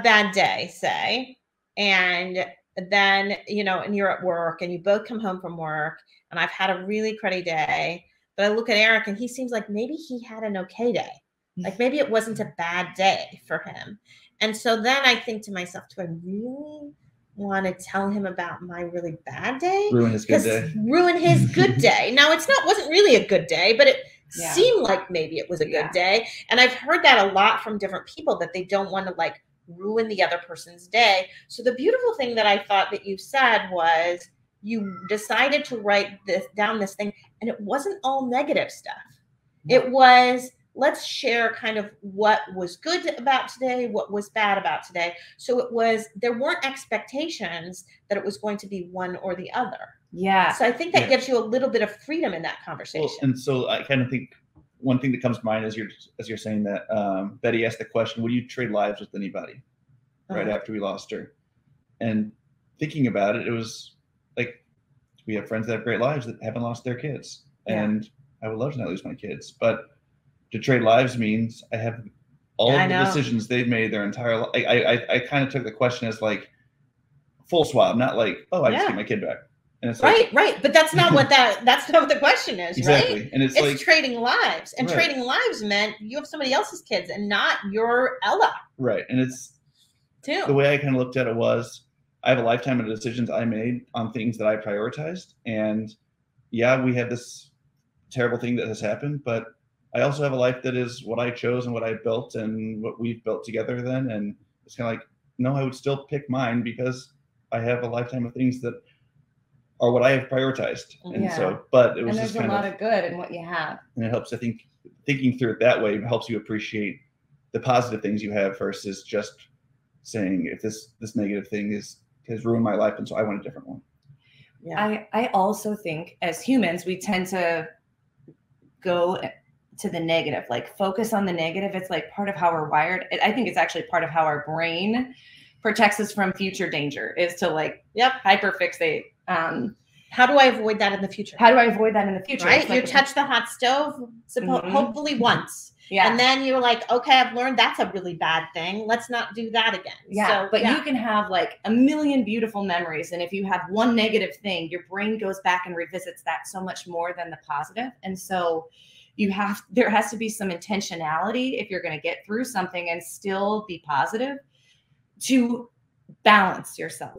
bad day, say, and then, and you're at work and you both come home from work and I've had a really cruddy day, but I look at Eric and he seems like maybe he had an okay day. Like maybe it wasn't a bad day for him. And so then I think to myself, do I really want to tell him about my really bad day? Ruin his good day. Ruin his good day. Now wasn't really a good day, but it seemed like maybe it was a good day. And I've heard that a lot from different people, that they don't want to like ruin the other person's day. So the beautiful thing that I thought that you said was you decided to write down this thing, and it wasn't all negative stuff. It was, let's share kind of what was good about today, what was bad about today. So there weren't expectations that it was going to be one or the other. Yeah. So I think that gives you a little bit of freedom in that conversation. Well, and so I kind of think one thing that comes to mind as you're saying that, Betty asked the question, would you trade lives with anybody right after we lost her? And thinking about it, it was like, we have friends that have great lives that haven't lost their kids. And I would love to not lose my kids, but to trade lives means I have all of the decisions they've made their entire life. I kind of took the question as like full swap, not like, oh, I just get my kid back. And it's right. But that's not what that's not what the question is, exactly. Right? And it's like trading lives. And trading lives meant you have somebody else's kids and not your Ella. Right. And it's the way I kind of looked at it was, I have a lifetime of decisions I made on things that I prioritized. And yeah, we had this terrible thing that has happened, but I also have a life that is what I chose and what I built and what we've built together then. And it's kind of like, no, I would still pick mine because I have a lifetime of things that are what I have prioritized. And so, but it was there's just kind a lot of good in what you have. And it helps, I think, thinking through it that way helps you appreciate the positive things you have versus just saying, if this negative thing has ruined my life, and so I want a different one. Yeah. I also think as humans, we tend to go to the negative, like focus on the negative. It's like part of how we're wired. I think it's actually part of how our brain protects us from future danger, is to like hyperfixate. How do I avoid that in the future? Right? Like you touch the hot stove, hopefully once. Yeah. And then you're like, okay, I've learned that's a really bad thing. Let's not do that again. Yeah. But you can have like a million beautiful memories. And if you have one negative thing, your brain goes back and revisits that so much more than the positive. And so there has to be some intentionality if you're going to get through something and still be positive, to balance yourself.